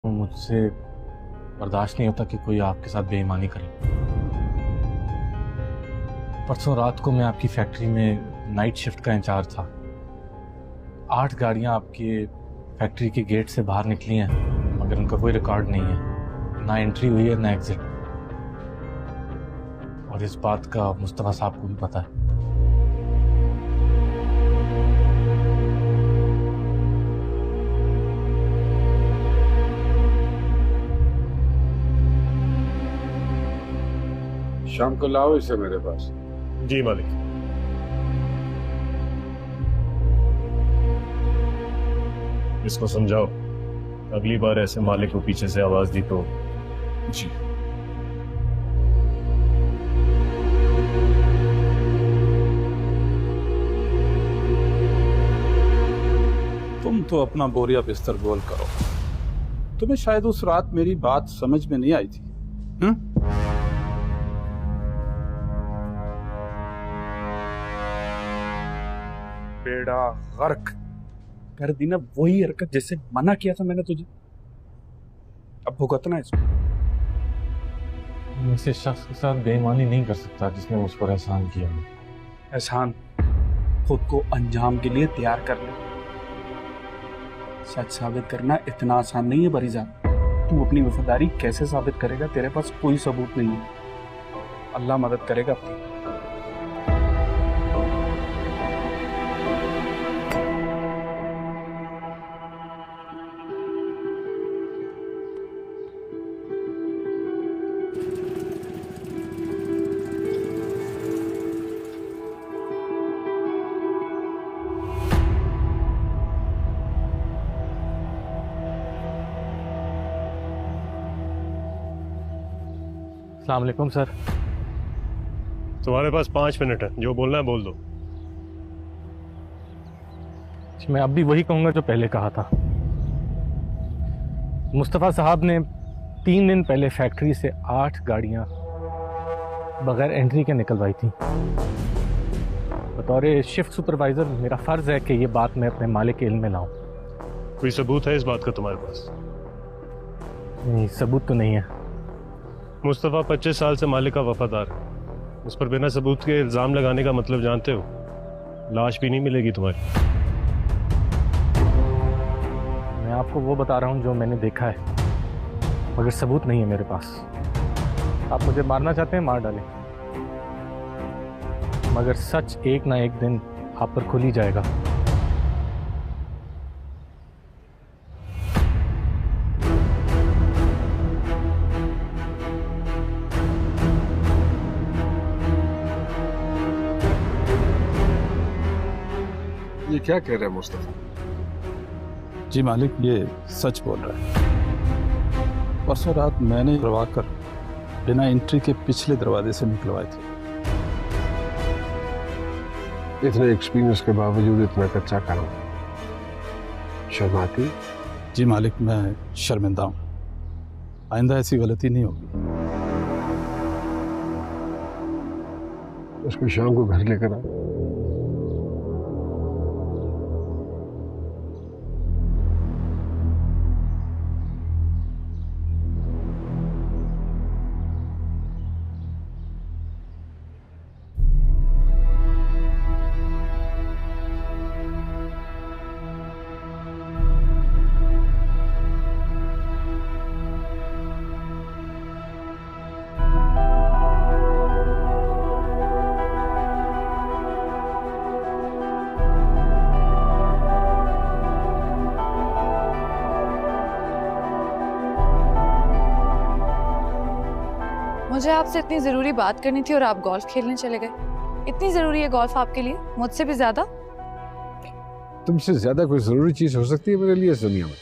मुझसे बर्दाश्त नहीं होता कि कोई आपके साथ बेईमानी करे। परसों रात को मैं आपकी फैक्ट्री में नाइट शिफ्ट का इंचार्ज था। 8 गाड़ियां आपके फैक्ट्री के गेट से बाहर निकली हैं, मगर उनका कोई रिकॉर्ड नहीं है, ना एंट्री हुई है ना एग्जिट। और इस बात का मुस्तफा साहब को भी पता है। शाम को लाओ इसे मेरे पास। जी मालिक। इसको समझाओ, अगली बार ऐसे मालिक को पीछे से आवाज दी तो। जी। तुम तो अपना बोरिया बिस्तर गोल करो। तुम्हें शायद उस रात मेरी बात समझ में नहीं आई थी। बेड़ा गर्क कर दी ना वही हरकत जैसे मना किया था मैंने तुझे। अब भुगतना है इसको। मैं इस शख्स के साथ बेईमानी नहीं कर सकता जिसने मुझ पर एहसान किया। एहसान खुद को अंजाम के लिए तैयार कर ले। सच साबित करना इतना आसान नहीं है बरीजा। तू अपनी वफादारी कैसे साबित करेगा? तेरे पास कोई सबूत नहीं है। अल्लाह मदद करेगा अपनी। अस्सलाम वालेकुम सर। तुम्हारे पास 5 मिनट है, जो बोलना है बोल दो। मैं अब भी वही कहूंगा जो पहले कहा था। मुस्तफ़ा साहब ने 3 दिन पहले फैक्ट्री से 8 गाड़ियां बगैर एंट्री के निकलवाई थी। बतौर शिफ्ट सुपरवाइजर मेरा फर्ज है कि ये बात मैं अपने मालिक के इल्म में लाऊं। कोई सबूत है इस बात का तुम्हारे पास? नहीं, सबूत तो नहीं है। मुस्तफ़ा 25 साल से मालिक का वफादार है। उस पर बिना सबूत के इल्जाम लगाने का मतलब जानते हो? लाश भी नहीं मिलेगी तुम्हारी। मैं आपको वो बता रहा हूँ जो मैंने देखा है, मगर सबूत नहीं है मेरे पास। आप मुझे मारना चाहते हैं, मार डालें, मगर सच एक ना एक दिन आप पर खुल ही जाएगा। ये क्या कह रहे हैं मुस्तफा? जी मालिक, ये सच बोल रहा है। परसों रात मैंने करवा कर बिना एंट्री के पिछले दरवाजे से निकलवाए थे। इतने एक्सपीरियंस के बावजूद इतना कच्चा काम, शर्माती? जी मालिक, मैं शर्मिंदा हूँ। आइंदा ऐसी गलती नहीं होगी। उसको शाम को घर लेकर आओ। मुझे आपसे इतनी जरूरी बात करनी थी और आप गोल्फ खेलने चले गए। इतनी जरूरी है गोल्फ आपके लिए, मुझसे भी ज्यादा? तुमसे ज्यादा कोई जरूरी चीज हो सकती है मेरे लिए इस दुनिया में?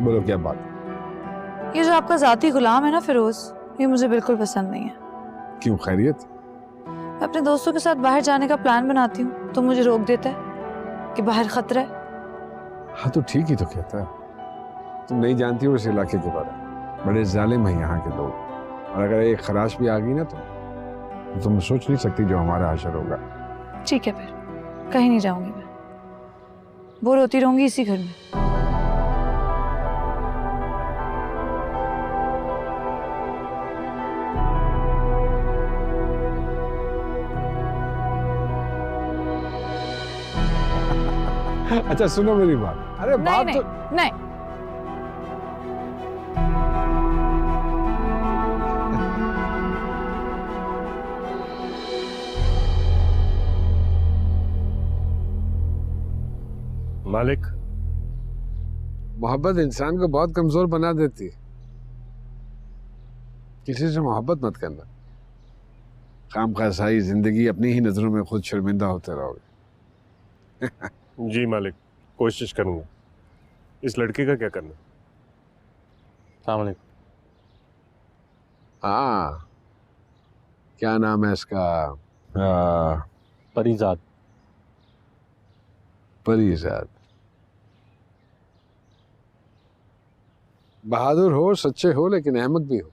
बोलो क्या बात? ये जो आपका जाती गुलाम है ना फिरोज, ये मुझे बिल्कुल पसंद नहीं है। क्यों, खैरियत? मैं अपने दोस्तों के साथ बाहर जाने का प्लान बनाती हूँ तो मुझे रोक देता है कि बाहर खतरा है। हाँ तो ठीक ही तो कहता है। तुम नहीं जानती हो इस इलाके के बारे में। बड़े जालिम हैं यहाँ के लोग, और अगर एक खराश भी आ गई ना तो तुम सोच नहीं सकती जो हमारा असर होगा। ठीक है, फिर कहीं नहीं जाऊंगी मैं, बोर होती रहूंगी इसी घर में। अच्छा सुनो मेरी बात, अरे नहीं बात नहीं तो नहीं। मालिक, मोहब्बत इंसान को बहुत कमजोर बना देती है। किसी से मोहब्बत मत करना, खामखा सारी जिंदगी अपनी ही नजरों में खुद शर्मिंदा होते रहोगे। जी मालिक, कोशिश करूंगा। इस लड़के का क्या करना? अस्सलाम वालेकुम। हाँ, क्या नाम है इसका? परीजाद। परीजाद। बहादुर हो, सच्चे हो, लेकिन अहमक भी हो।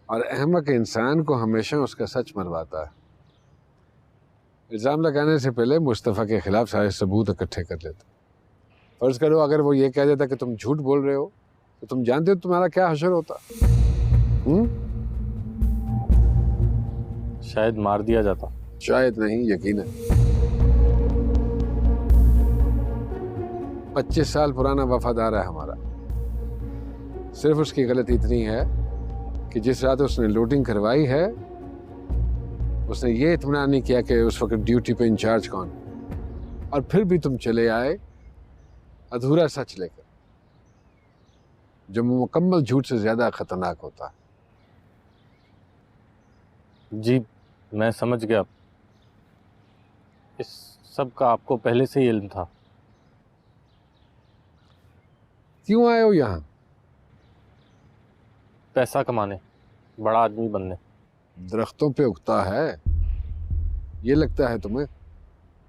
और अहमक इंसान को हमेशा उसका सच मरवाता है। इल्जाम लगाने से पहले मुस्तफ़ा के खिलाफ सारे सबूत इकट्ठे कर लेता। फर्ज करो अगर वो ये कह देता कि तुम झूठ बोल रहे हो, तो तुम जानते हो तुम्हारा क्या हशर होता? शायद मार दिया जाता। शायद नहीं, यकीनन। 25 साल पुराना वफादार है हमारा। सिर्फ उसकी गलती इतनी है कि जिस रात उसने लूटिंग करवाई है, उसने ये इत्मीनान नहीं किया कि उस वक्त ड्यूटी पे इंचार्ज कौन, और फिर भी तुम चले आए अधूरा सच लेकर, जो मुकम्मल झूठ से ज्यादा खतरनाक होता है। जी मैं समझ गया, इस सब का आपको पहले से ही इल्म था। क्यों आए हो यहाँ? पैसा कमाने, बड़ा आदमी बनने। दरख्तों पे उगता है, ये लगता है तुम्हें?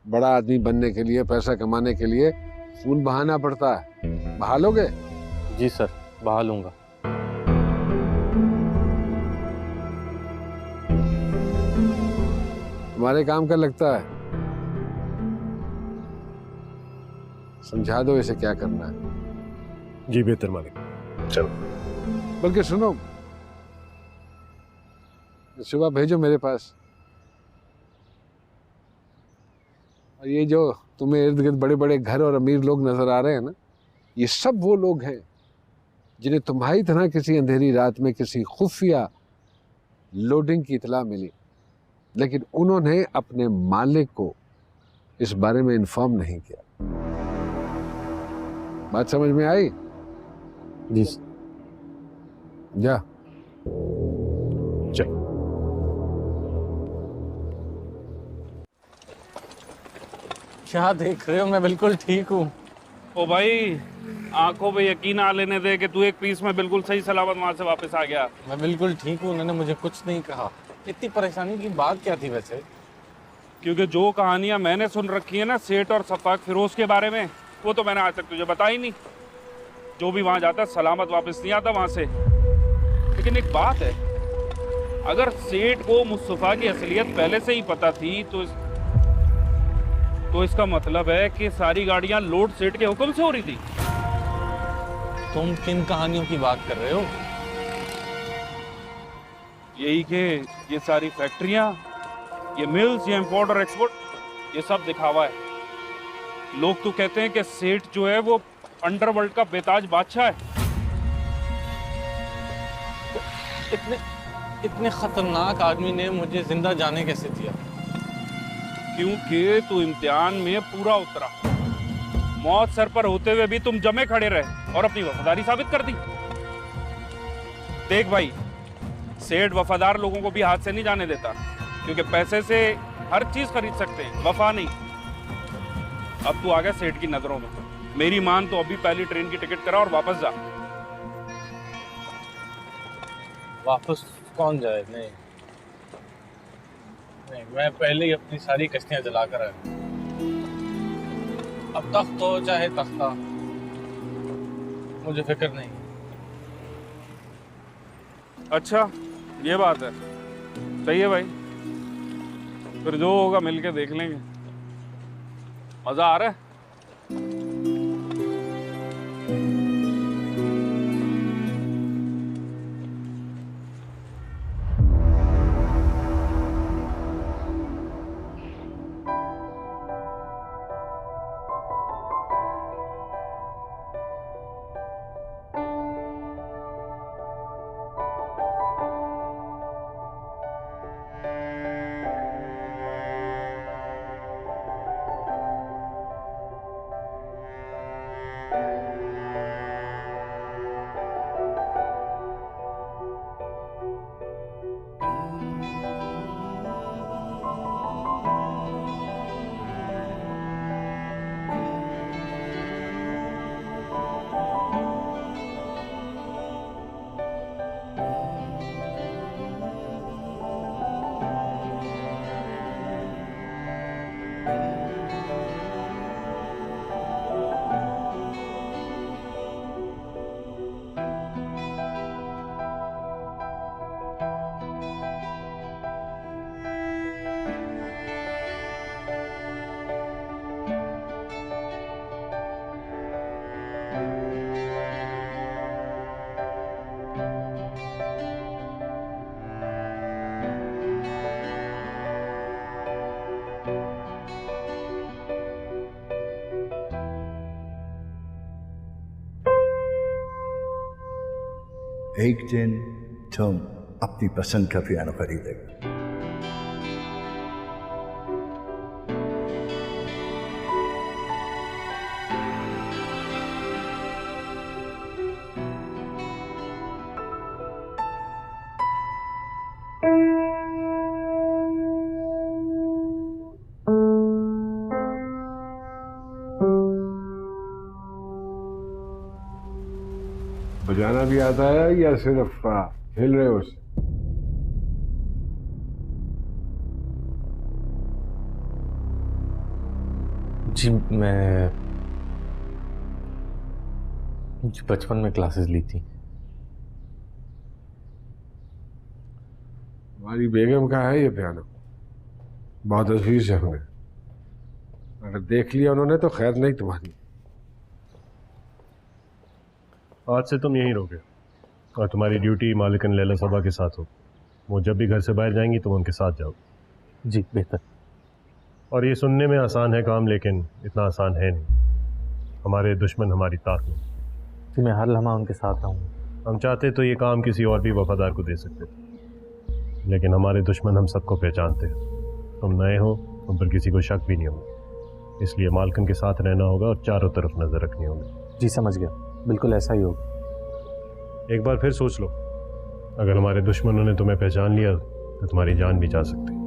बड़ा आदमी बनने के लिए, पैसा कमाने के लिए खून बहाना पड़ता है। बहा लोगे? जी सर, बहा लूंगा। तुम्हारे काम का लगता है। समझा दो इसे क्या करना है। जी बेहतर मालिक, चलो। बल्कि सुनो, सुबह भेजो मेरे पास। और ये जो तुम्हें इर्द गिर्द बड़े बड़े घर और अमीर लोग नजर आ रहे हैं ना, ये सब वो लोग हैं जिन्हें तुम्हारी तरह किसी अंधेरी रात में किसी खुफिया लोडिंग की इतला मिली, लेकिन उन्होंने अपने मालिक को इस बारे में इन्फॉर्म नहीं किया। बात समझ में आई? जी जा। चल। क्या देख रहे हो? मैं बिल्कुल ठीक हूँ। ओ भाई, आंखों पे यकीन आ लेने दे कि तू एक पीस में बिल्कुल सही सलामत वहां से वापस आ गया। मैं बिल्कुल ठीक हूँ, उन्होंने मुझे कुछ नहीं कहा। इतनी परेशानी की बात क्या थी वैसे? क्योंकि जो कहानियां मैंने सुन रखी है ना सेठ और सफाक फिरोज के बारे में, वो तो मैंने आज तक तुझे बताई नहीं। जो भी वहां जाता सलामत वापस नहीं आता वहां से। लेकिन एक बात है, अगर सेठ को मुस्तफा की असलियत पहले से ही पता थी तो इसका मतलब है कि सारी गाड़ियां लोड सेठ के हुक्म से हो रही थी। तुम किन कहानियों की बात कर रहे हो? यही कि ये सारी फैक्ट्रियां, ये मिल्स, ये इंपोर्ट और एक्सपोर्ट, ये सब दिखावा है। लोग तो कहते हैं कि सेठ जो है वो अंडरवर्ल्ड का बेताज बादशाह है। इतने खतरनाक आदमी ने मुझे जिंदा जाने कैसे दिया? क्योंकि तू इम्तिहान में पूरा उतरा। मौत सर पर होते हुए भी तुम जमे खड़े रहे और अपनी वफादारी साबित कर दी। देख भाई, सेठ वफादार लोगों को भी हाथ से नहीं जाने देता, क्योंकि पैसे से हर चीज खरीद सकते हैं, वफा नहीं। अब तू आ गया सेठ की नजरों में। मेरी मान तो अभी पहली ट्रेन की टिकट करा और वापस जा। वापस कौन जाए? नहीं, मैं पहले ही अपनी सारी कश्तियां जला कर आया। अब तख्त हो चाहे तख्ता, मुझे फिक्र नहीं। अच्छा, ये बात है। सही है भाई, फिर जो होगा मिलके देख लेंगे। मजा आ रहा है? एक दिन तुम अपनी पसंद का पियानो खरीदेगा। बजाना भी आता है या सिर्फ खेल रहे हो उसे? जी बचपन में क्लासेस ली थी। हमारी बेगम का है ये पियानो, बहुत अजीज है हमें। अगर देख लिया उन्होंने तो खैर नहीं तुम्हारी। आज से तुम यहीं रहोगे और तुम्हारी ड्यूटी मालिकन लैला सबा के साथ हो। वो जब भी घर से बाहर जाएंगी तुम उनके साथ जाओ। जी बेहतर। और ये सुनने में आसान है काम, लेकिन इतना आसान है नहीं। हमारे दुश्मन हमारी ताक में। जी मैं हर लम्हा उनके साथ रहूँगा। हम चाहते तो ये काम किसी और भी वफादार को दे सकते थे, लेकिन हमारे दुश्मन हम सबको पहचानते हैं। तुम नए हो, तुम पर किसी को शक भी नहीं होगा, इसलिए मालिकन के साथ रहना होगा और चारों तरफ नज़र रखनी होगी। जी समझ गया, बिल्कुल ऐसा ही होगा। एक बार फिर सोच लो, अगर हमारे दुश्मनों ने तुम्हें पहचान लिया तो तुम्हारी जान भी जा सकती है।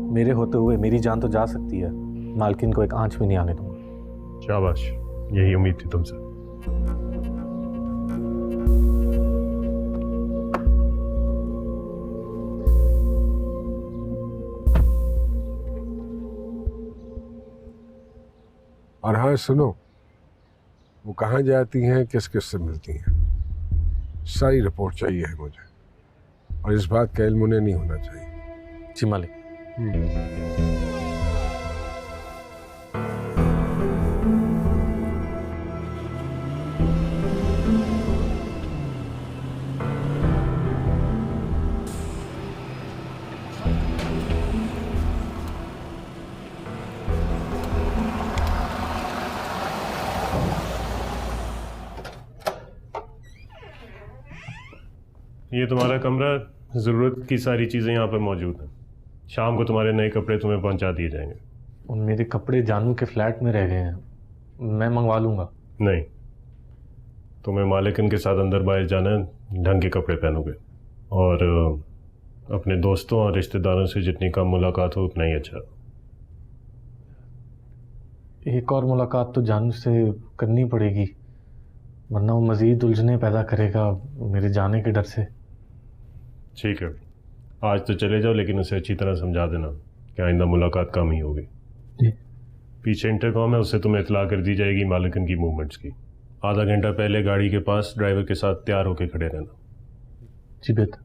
मेरे होते हुए मेरी जान तो जा सकती है, मालकिन को एक आंच भी नहीं आने दूंगा। शाबाश, यही उम्मीद थी तुमसे। और हाँ सुनो, वो कहाँ जाती हैं, किस किस से मिलती हैं, सारी रिपोर्ट चाहिए है मुझे। और इस बात का इल्म उन्हें नहीं होना चाहिए। जी मालिक। ये तुम्हारा कमरा, ज़रूरत की सारी चीज़ें यहाँ पर मौजूद हैं। शाम को तुम्हारे नए कपड़े तुम्हें पहुँचा दिए जाएंगे। और मेरे कपड़े जानू के फ्लैट में रह गए हैं, मैं मंगवा लूँगा। नहीं, तुम्हें मालिकन के साथ अंदर बाहर जाना है, ढंग के कपड़े पहनोगे और अपने दोस्तों और रिश्तेदारों से जितनी कम मुलाकात हो उतना ही अच्छा। एक और मुलाकात तो जानू से करनी पड़ेगी, वरना वो मज़ीद उलझने पैदा करेगा मेरे जाने के डर से। ठीक है, आज तो चले जाओ, लेकिन उसे अच्छी तरह समझा देना कि आइंदा मुलाकात कम ही होगी। पीछे इंटरकॉम है, उससे तुम्हें इतला कर दी जाएगी मालिकन की मूवमेंट्स की। आधा घंटा पहले गाड़ी के पास ड्राइवर के साथ तैयार होकर खड़े रहना। जी बेहतर।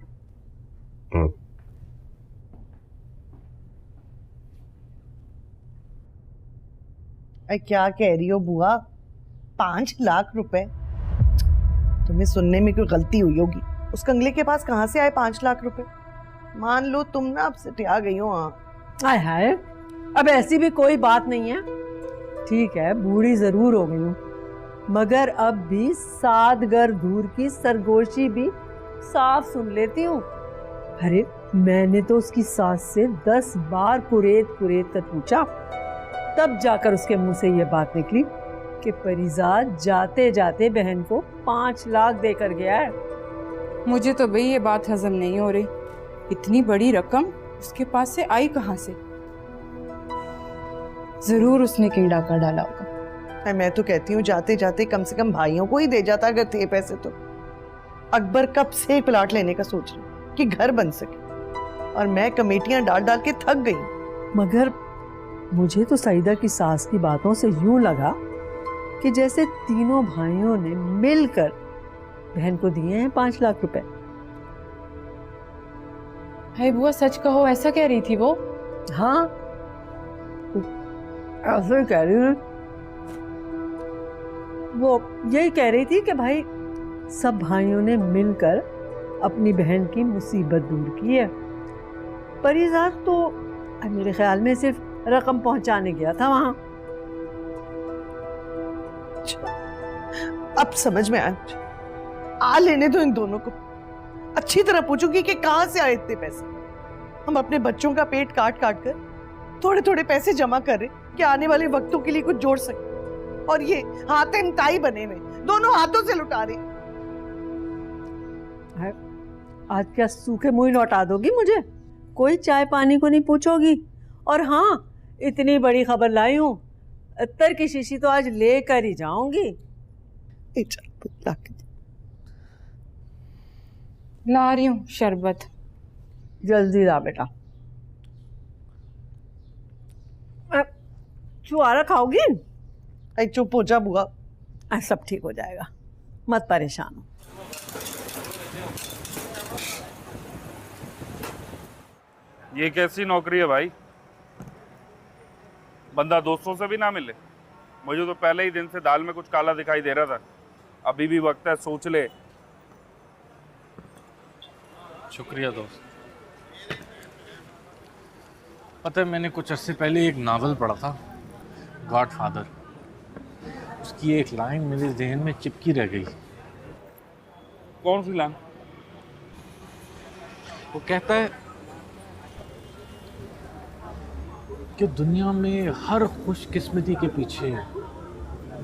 क्या कह रही हो बुआ? 5 लाख रुपए? तुम्हें सुनने में कोई गलती हुई होगी। उस कंगले के पास कहाँ से आए 5 लाख रुपए? मान लो तुम ना अब सटिया गई हो। हाय हाय, अब ऐसी भी कोई बात नहीं है। ठीक है, बूढ़ी जरूर हो गई हूँ, मगर अब भी 7 घर दूर की सरगोशी भी साफ सुन लेती हूँ। अरे मैंने तो उसकी सास से 10 बार कुरेद कर पूछा, तब जाकर उसके मुंह से ये बात निकली कि परिजाद जाते जाते बहन को 5 लाख देकर गया है। मुझे तो भाई ये बात हजम नहीं हो रही, इतनी बड़ी रकम उसके पास से आई कहाँ से? जरूर उसने कीड़ा कर डाला होगा। मैं तो कहती हूँ जाते जाते कम से कम भाइयों को ही दे जाता अगर थे पैसे तो। अकबर कब से प्लाट लेने का सोच रहा कि घर बन सके, और मैं कमेटियां डाल डाल के थक गई। मगर मुझे तो सईदा की सास की बातों से यूं लगा कि जैसे तीनों भाइयों ने मिलकर बहन को दिए हैं 5 लाख रुपए। है बुआ, सच कहो, ऐसा कह रही थी वो? हाँ, ऐसा कह रही है। वो यही कह रही थी कि भाई सब भाइयों ने मिलकर अपनी बहन की मुसीबत दूर की है। परिजाद तो मेरे ख्याल में सिर्फ रकम पहुंचाने गया था वहां। अब समझ में आ लेने दो इन दोनों को। अच्छी तरह पूछूंगी कि कहां से आए इतने पैसे। हम अपने बच्चों का पेट काट काट कर थोड़े थोड़े पैसे जमा कर रहे कि आने वाले वक्तों के लिए कुछ जोड़ सके, और ये हाथ ताई बने हुए दोनों हाथों से लुटा रहे। आज क्या सूखे मुंह लौटा दोगी मुझे? कोई चाय पानी को नहीं पूछोगी? और हाँ, इतनी बड़ी खबर लाई हूँ, अत्तर की शीशी तो आज लेकर ही जाऊंगी। ला रही हूँ शरबत। जल्दी ला बेटा। छुआरा खाओगी? चुप हो जा बुआ। सब ठीक हो जाएगा, मत परेशान हो। ये कैसी नौकरी है भाई? बंदा दोस्तों से भी ना मिले। मुझे तो पहले ही दिन से दाल में कुछ काला दिखाई दे रहा था। अभी भी वक्त है, सोच ले। शुक्रिया दोस्त। पता है, मैंने कुछ अर्से पहले एक नावल पढ़ा था, गॉडफादर। उसकी एक लाइन मेरे जहन में चिपकी रह गई। कौन सी लाइन? वो कहता है कि दुनिया में हर खुशकिस्मती के पीछे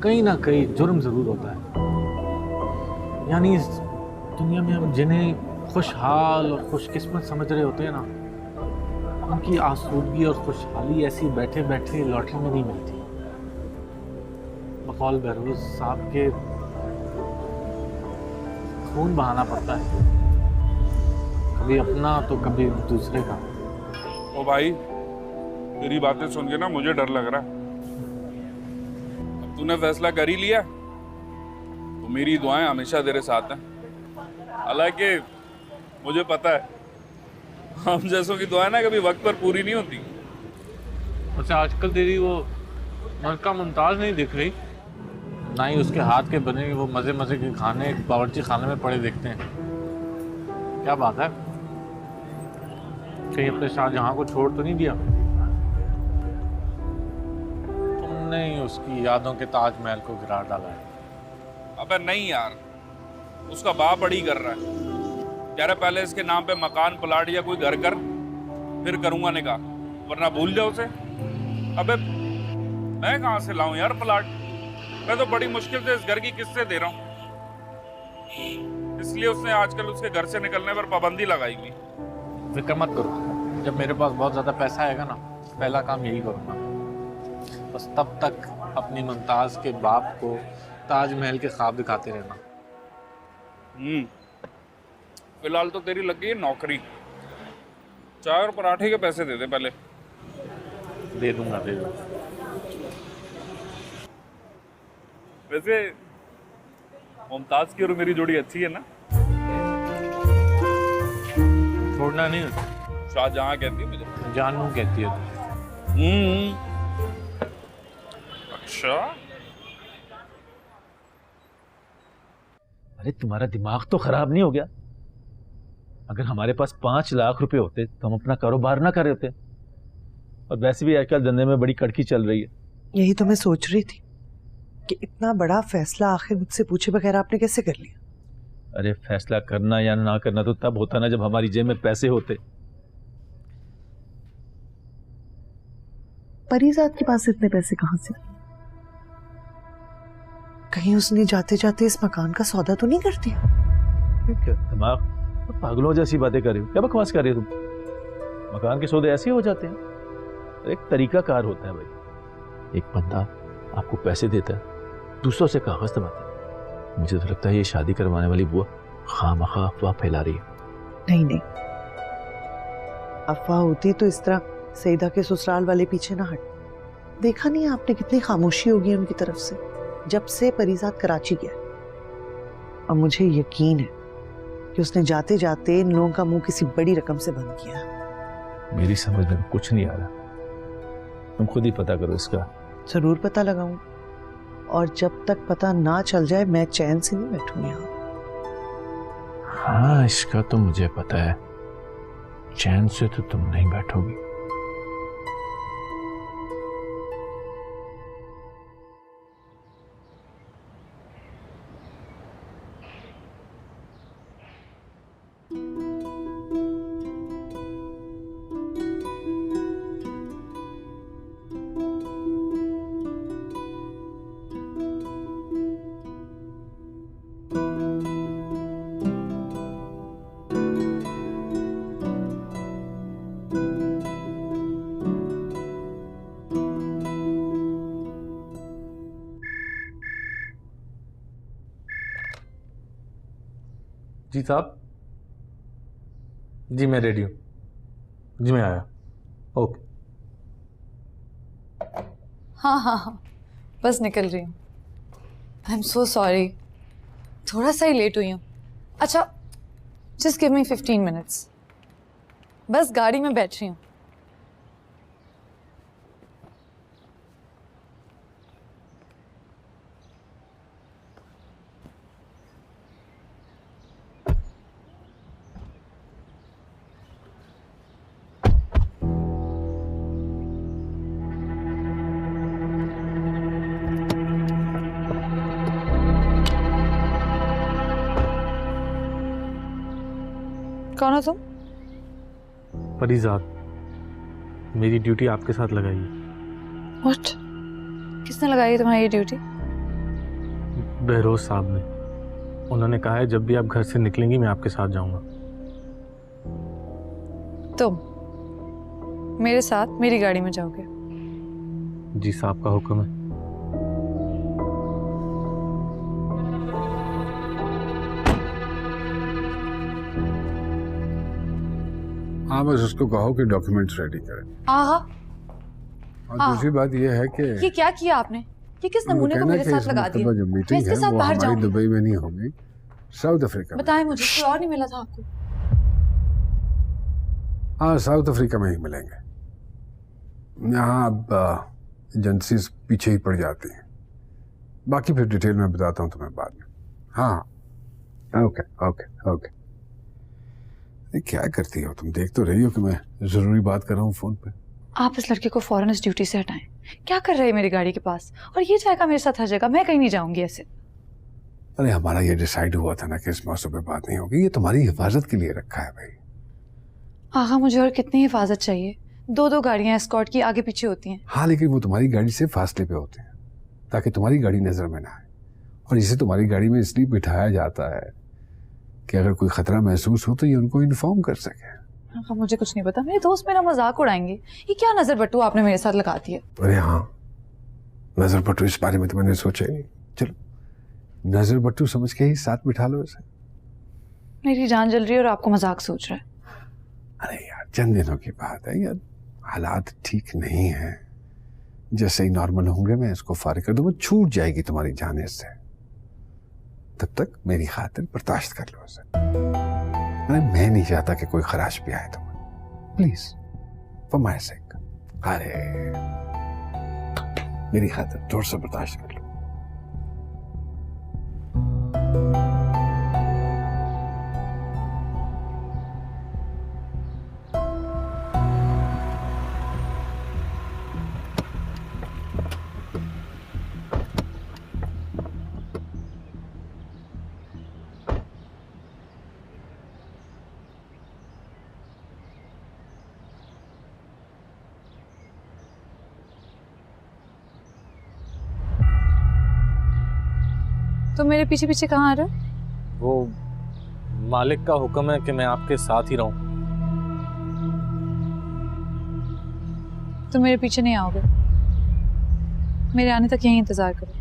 कहीं ना कहीं जुर्म जरूर होता है। यानी इस दुनिया में हम जिन्हें खुशहाल और खुशकिस्मत समझ रहे होते हैं ना, उनकी आसूदगी और खुशहाली ऐसी बैठे बैठे लॉटरी में नहीं मिलती। बकौल बहरोज साहब के खून बहाना पड़ता है, कभी अपना तो कभी दूसरे का। ओ भाई, तेरी बातें सुन के ना मुझे डर लग रहा है। अब तूने फैसला कर ही लिया तो मेरी दुआएं हमेशा तेरे साथ हैं। हालांकि मुझे पता है हम जैसों की दुआएं ना कभी वक्त पर पूरी नहीं होती। अच्छा, आजकल तेरी वो मलका मुमताज नहीं दिख रही, ना ही उसके हाथ के बने वो मजे मजे के खाने बावर्ची खाने में पड़े दिखते हैं। क्या बात है? कहीं अपने शाहजहां को छोड़ तो नहीं दिया? तुमने ही उसकी यादों के ताजमहल को गिरा डाला है। अबे नहीं यार, उसका बाप अड़ी कर रहा है। कह रहा पहले इसके नाम पे मकान प्लाट या कोई घर कर, फिर करूंगा निकाह, वरना भूल जाओ उसे। अबे मैं कहां से लाऊं यार प्लाट? मैं तो बड़ी मुश्किल से इस घर की किस्तें दे रहा हूं। इसलिए उसने आजकल उसके घर से निकलने पर पाबंदी लगाई हुई। फिक्र मत करो, जब मेरे पास बहुत ज्यादा पैसा आएगा ना, पहला काम यही करूंगा। बस तब तक अपनी मुमताज के बाप को ताजमहल के ख्वाब दिखाते रहना। फिलहाल तो तेरी लग गई है नौकरी। चाय और पराठे के पैसे दे दे पहले। दे दूंगा, दे दूंगा। वैसे मुमताज की और मेरी जोड़ी अच्छी है ना? छोड़ना नहीं। शाहजहां कहती है मुझे। जानू कहती है तुझे। अच्छा, अरे तुम्हारा दिमाग तो खराब नहीं हो गया? अगर हमारे पास 5 लाख रुपए होते तो हम अपना कारोबार ना कर रहे होते। और वैसे भी आजकल धंधे में बड़ी कड़की चल रही है। यही तो मैं सोच रही थी कि इतना बड़ा फैसला आखिर मुझसे पूछे बगैर आपने कैसे कर लिया? अरे फैसला करना या ना करना तो तब होता ना जब हमारी जेब में पैसे होते। परीजाद के पास इतने पैसे कहां से? कहीं उसने जाते जाते इस मकान का सौदा तो नहीं कर दिया? क्या दिमाग पागलों जैसी बातें कर रही हो? क्या बकवास कर रही हो तुम? मकान के सौदे ऐसे ही हो जाते हैं। एक तरीका कार होता है भाई। एक बंदा आपको पैसे देता है, दूसरों से कागज दबाता है। मुझे तो लगता है ये शादी करवाने वाली बुआ खामखा अफवाह फैला रही है। नहीं नहीं, अफवाह होती तो इस तरह सईदा के ससुराल वाले पीछे ना हट। देखा नहीं आपने कितनी खामोशी होगी उनकी तरफ से जब से परीजाद कराची गया। और मुझे यकीन है कि उसने जाते जाते इन लोगों का मुंह किसी बड़ी रकम से बंद किया। मेरी समझ में कुछ नहीं आ रहा, तुम खुद ही पता करो इसका। जरूर पता लगाऊं, और जब तक पता ना चल जाए मैं चैन से नहीं बैठूंगी। हाँ, इसका तो मुझे पता है, चैन से तो तुम नहीं बैठोगी। जी साहब, जी मैं रेडी हूँ, जी मैं आया। ओके। हाँ हाँ हाँ, बस निकल रही हूँ। आई एम सो सॉरी, थोड़ा सा ही लेट हुई हूँ। अच्छा, जस्ट गिव मी 15 मिनट्स, बस गाड़ी में बैठ रही हूँ। कौन हो तुम? फरीजाद, मेरी ड्यूटी आपके साथ लगाई है। व्हाट? किसने लगाई है तुम्हारी ये ड्यूटी? बहरोज साहब ने। उन्होंने कहा है जब भी आप घर से निकलेंगी मैं आपके साथ जाऊंगा। तुम मेरे साथ मेरी गाड़ी में जाओगे? जी साहब का हुक्म है। हाँ, बस उसको कहो कि डॉक्यूमेंट्स रेडी करें। आहा, और दूसरी बात यह है कि ये क्या किया आपने? ये किस नमूने को मेरे साथ लगा दिया? जो मैं मीटिंग इसके है साथ वो बाहर हमारी जाऊंगी। दुबई में नहीं होगी, साउथ अफ्रीका में। बताएं मुझे, कोई और नहीं मिला था आपको? हाँ, साउथ अफ्रीका में ही मिलेंगे। यहाँ अब एजेंसीज पीछे ही पड़ जाती हैं। बाकी फिर डिटेल में बताता हूँ तुम्हें बाद में। हाँ, ओके ओके ओके। ये क्या करती हो तुम? देख तो रही हो कि मैं जरूरी बात कर रहा हूँ फोन पे। आप इस लड़के को फौरन इस ड्यूटी से हटाएं। क्या कर रहे हैं मेरी गाड़ी के पास? और ये जाएगा मेरे साथ हर जगह, मैं कहीं नहीं जाऊंगी ऐसे। अरे हमारा ये डिसाइड हुआ था ना कि इस मौसम पे बात नहीं होगी। ये तुम्हारी हिफाजत के लिए रखा है भाई। आगा, मुझे और कितनी हिफाजत चाहिए? 2-2 गाड़ियां एस्कॉर्ट की आगे पीछे होती हैं। हाँ, लेकिन वो तुम्हारी गाड़ी से फासले पे होते हैं ताकि तुम्हारी गाड़ी नजर में ना आए। और इसे तुम्हारी गाड़ी में इसलिए बिठाया जाता है कि अगर कोई खतरा महसूस हो तो ये उनको इन्फॉर्म कर सके। आगा, मुझे कुछ नहीं पता। मेरे दोस्त मेरा मजाक उड़ाएंगे। ये क्या नजर बट्टू आपने मेरे साथ लगा दी है? अरे हाँ, नजर बट्टू, इस बारे में तो मैंने सोचा ही नहीं। चलो, नजर बट्टू समझ के ही साथ बिठा लो इसे। मेरी जान जल रही है और आपको मजाक सोच रहा है। अरे यार, चंद दिनों की बात है यार, हालात ठीक नहीं है। जैसे ही नॉर्मल होंगे मैं इसको फारिग कर दूंगा, छूट जाएगी तुम्हारी जान इससे। तब तक मेरी खातिर बर्दाश्त कर लो उसे। अरे मैं नहीं चाहता कि कोई खराश भी आए तुम्हें, प्लीज फॉर माय सेक। अरे मेरी खातिर थोड़ा सा बर्दाश्त कर लो। तो मेरे पीछे पीछे कहाँ आ रहे हो? वो मालिक का हुक्म है कि मैं आपके साथ ही रहूं। तुम मेरे पीछे नहीं आओगे। मेरे आने तक यहीं इंतजार करो।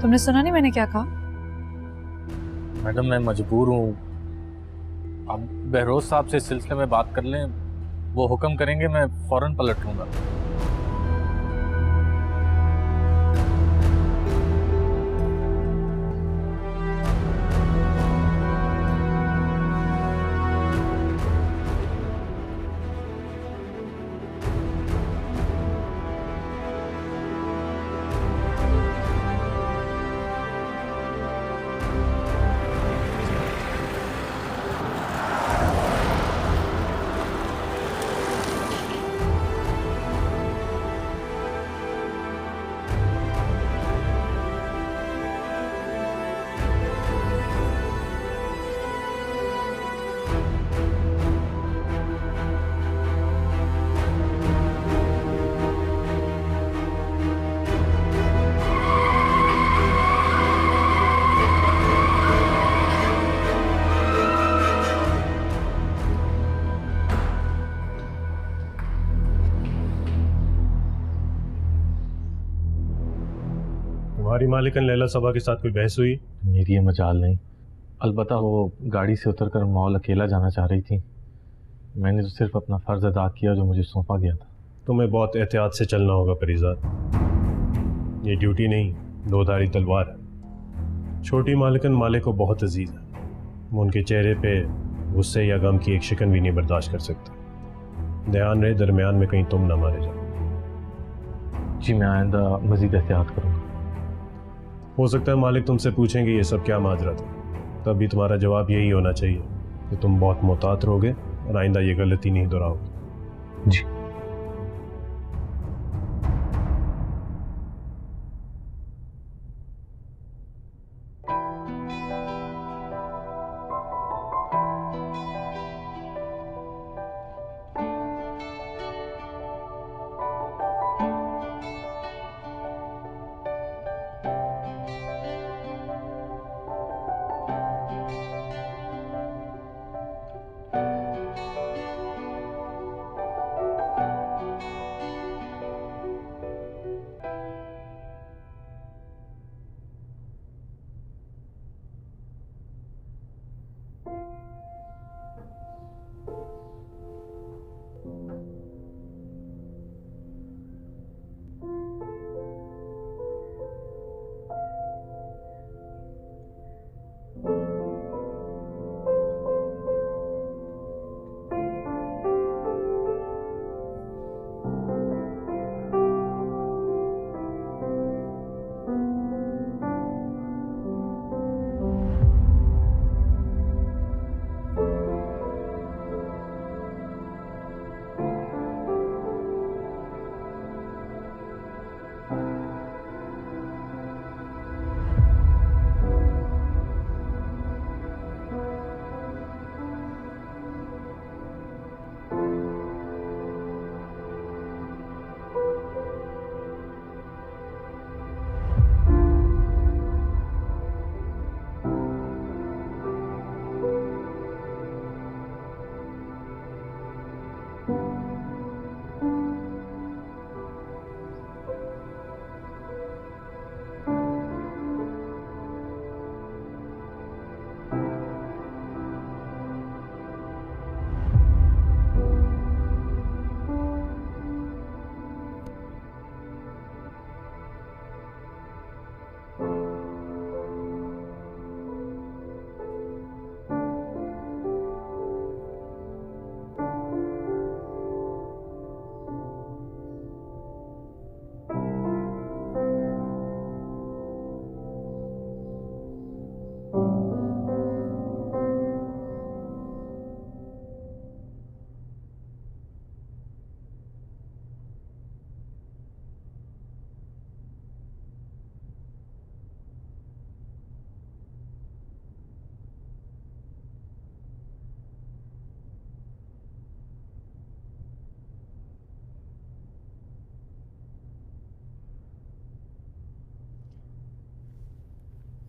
तुमने सुना नहीं मैंने क्या कहा? मैडम मैं मजबूर हूँ। आप बहरोज साहब से इस सिलसिले में बात कर लें, वो हुक्म करेंगे मैं फौरन पलट लूंगा। तुम्हारी मालिकन लैला सबा के साथ कोई बहस हुई? मेरी ये मजाल नहीं, अलबत्ता वो गाड़ी से उतरकर मॉल अकेला जाना चाह रही थी। मैंने तो सिर्फ अपना फ़र्ज़ अदा किया जो मुझे सौंपा गया था। तुम्हें बहुत एहतियात से चलना होगा परिजात, ये ड्यूटी नहीं दोधारी तलवार है। छोटी मालिकन मालिक को बहुत अजीज है, वो उनके चेहरे पे गुस्से या गम की एक शिकन भी नहीं बर्दाश्त कर सकता। ध्यान रहे दरमियान में कहीं तुम ना मारे जाओ। जी मैं आइंदा मज़ीद एहतियात करूँगा। हो सकता है मालिक तुमसे पूछेंगे ये सब क्या माजरा था, तब भी तुम्हारा जवाब यही होना चाहिए कि तुम बहुत मोहतात रहोगे और आइंदा ये गलती नहीं दोहराओगे। जी।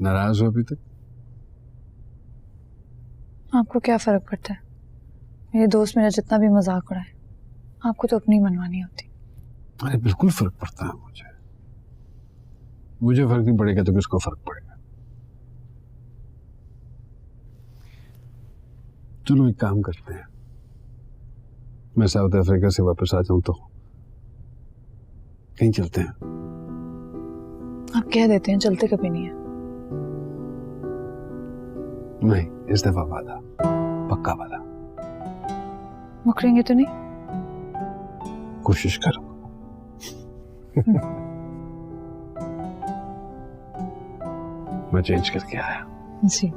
नाराज हो अभी तक? आपको क्या फ़र्क पड़ता है? मेरे दोस्त मेरा जितना भी मजाक उड़ाए, आपको तो अपनी मनमानी होती। अरे बिल्कुल फर्क पड़ता है मुझे फर्क नहीं पड़ेगा तो किसको फर्क पड़ेगा। चलो एक काम करते हैं, मैं साउथ अफ्रीका से वापस आ जाऊं तो कहीं चलते हैं। आप कह देते हैं, चलते कभी नहीं है। नहीं, इस दफा वादा, पक्का वादा। मुकरेंगे तो नहीं? कोशिश करो। मैं चेंज करके आया। जी।